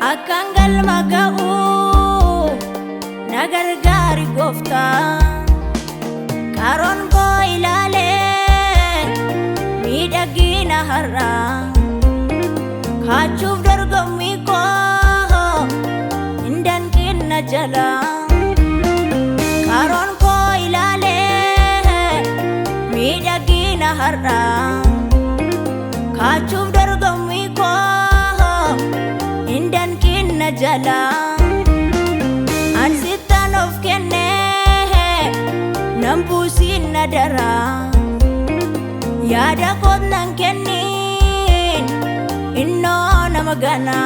Akangal maga'u nagargari gofta karon ko ilale midagina harra kachuf dargami ko indan kinna jala karon ko ilale midagina harra kachuf dargami ko indan kinna jala ansitan of kenne nampusin nadara yada kot nang kennin inno namagana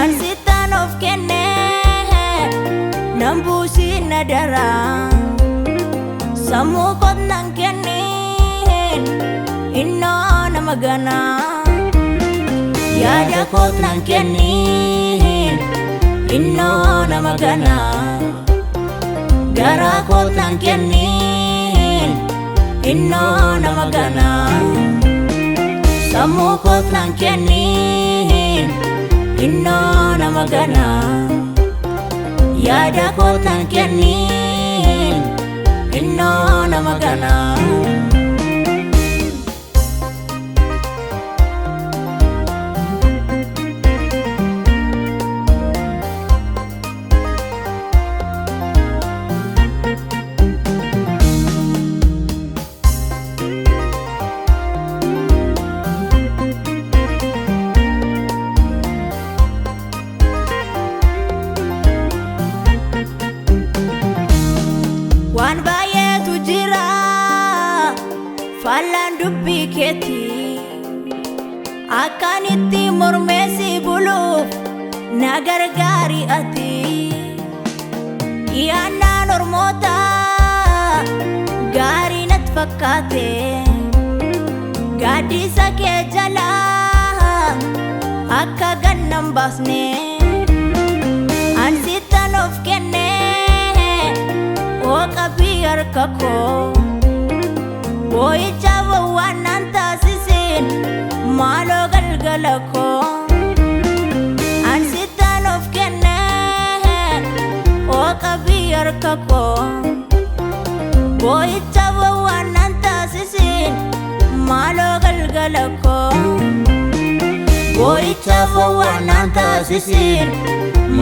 ansitan of kenne nampusin nadara samu kot nang kennin inno namagana yada kot nang kennin inno namagana gara kot nang kennin inno namagana samu kot nang kennin inno namagana yada kot nang kennin inno namagana Wan bayetu jira falan dubbi keti akanitti mormesi buluf nagargari ati iyanna normota gari nat fakkate gadisa ke jala akka gannam basne ansitan of kenne kabiyar kako boy jawa wananta sisin malo galgalako ansitan of kenne o kabiyar kako boy jawa wananta sisin malo galgalako boy jawa wananta sisin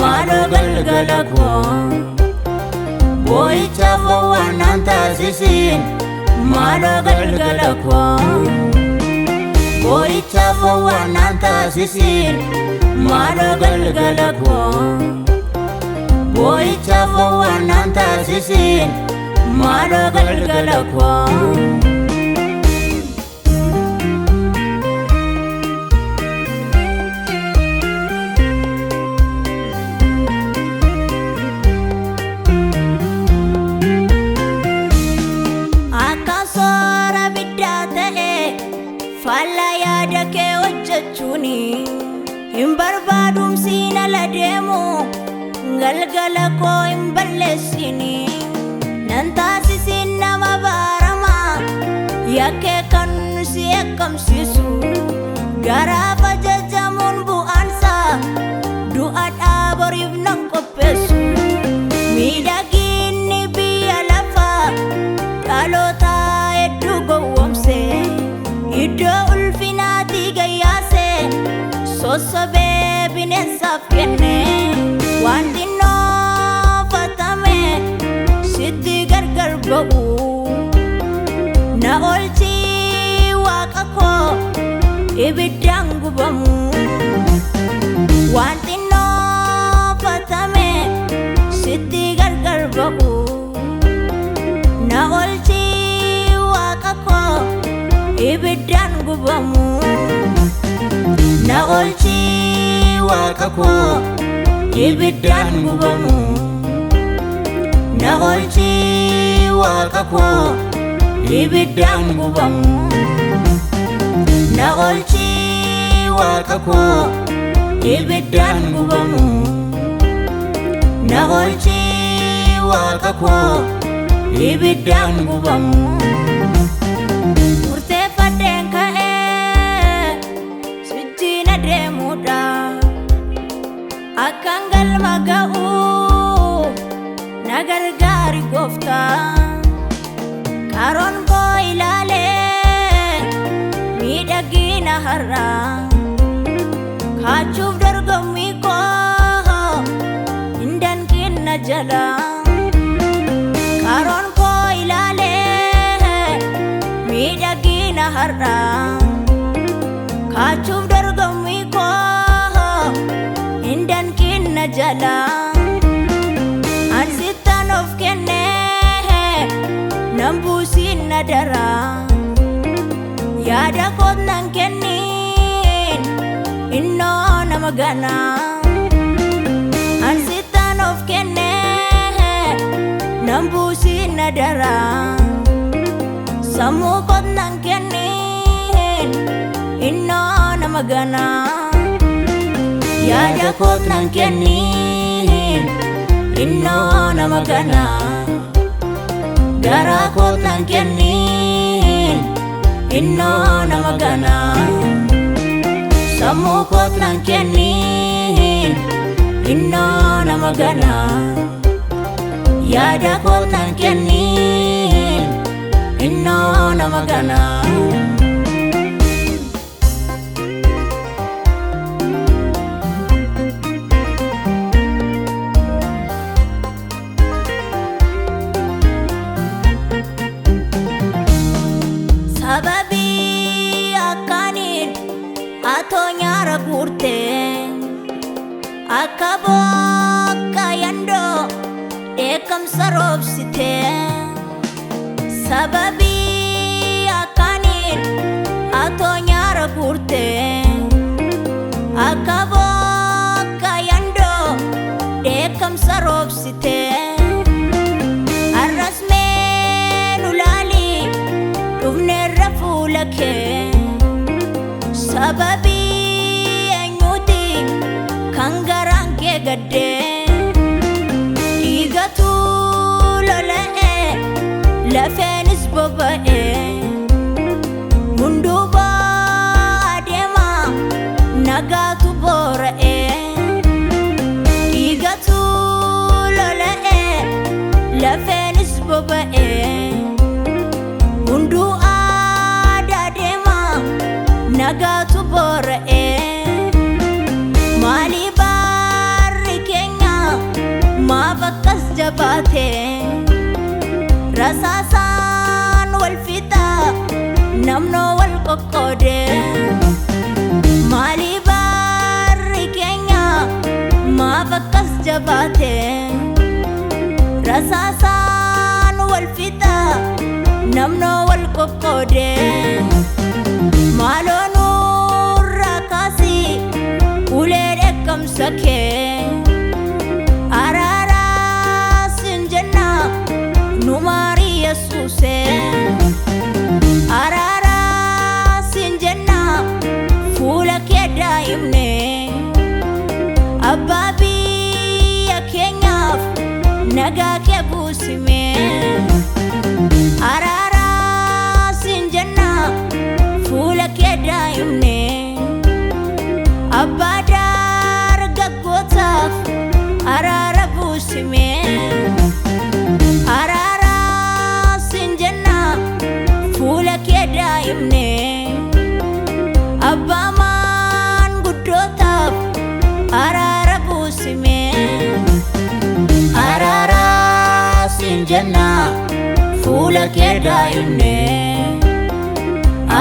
malo galgalako boy chafu wananta sisin malo galgalako boy chafu wananta sisin malo galgalako boy chafu wananta sisin malo galgalako falla yada ke wajjachuni himbarbadum sina la demo galgala ko imballesini nanta sisin nama barama yake kan si ekam sisu gara fajajamun bu ansa duat aborib nang kopesu midagini bialafa kalota edu gowomse Ido ulfinati gayase sosobe binesaf kenne wanti no fatame siddhi gargar ba'u na olchi waqako ibiddaan gubamu wanti no fatame siddhi gargar ba'u na olchi waqako ibiddaan gubamu na olchi waqako ibiddaan gubamu na olchi waqako ibiddaan gubamu na olchi waqako ibiddaan gubamu na olchi waqako ibiddaan gubamu galma ga'u nagargaari gooftaa karoon koo ilaalee miidhagina har'aa kaachuuf dorgommii koo hin danqinna jala karoon koo ilaalee miidhagina har'aa kaachuuf dorgommii koo hin danqinna jala ansittan of kennee nan buusin na dara yaada koot nan kennin innoo nama gana ansittan of kennee nan buusin na dara sammuu koot nan kennin innoo nama gana yaada koot nan kennin innoo nama gana garaa koot nan kennin innoo nama gana sammuu koot nan kennin innoo nama gana yaada koot nan kennin innoo nama gana sababi akkanin atoo nyaara guurte akka bokka yandoo dheekkamsa roobsite sababi akkanin atoo nyaara guurte akka bokka yandoo dheekkamsa roobsite arras meen ulaali dhufneerra fuula kee sababi eenyuti kan garaan kee gaddee dhiigatu lola'e lafeenis boba'e hunduu adeema nagaatu boora'e dhiigatu lola'e lafeenis boba'e hunduu adeema nagaatu boora'e maali baarri keenya maaf akkas jabaate rasaasaan wal fixa namnoo wal qoqqoode maali baarri keenya maaf akkas jabaate rasaasaan wal fixa namnoo wal qoqqoode maaloo nurraa kaasi ulee dheekkamsa kee araaraa sin jenna nu maarii yesuuse araaraa sin jenna fuula kee daa'imne abbaa biyya keenyaaf nagaa kee buusime araaraa sin jenna fuula kee daa'imne abbaa dargaggootaaf araara buusime araaraa sin jenna fuula kee daa'imne abbaa maanguddootaaf araara buusime araaraa sin jenna fuula kee daa'imne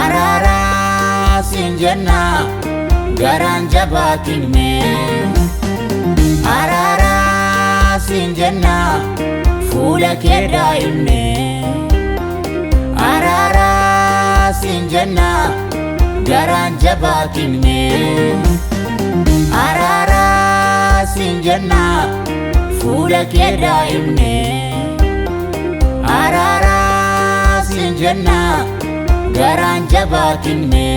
araaraa sin jenna garaan jabaatinne araaraa sin jenna fuula kee daa'imne araaraa sin jenna garaan jabaatinne araaraa sin jenna fuula kee daa'imne araaraa sin jenna garaan jabaatinne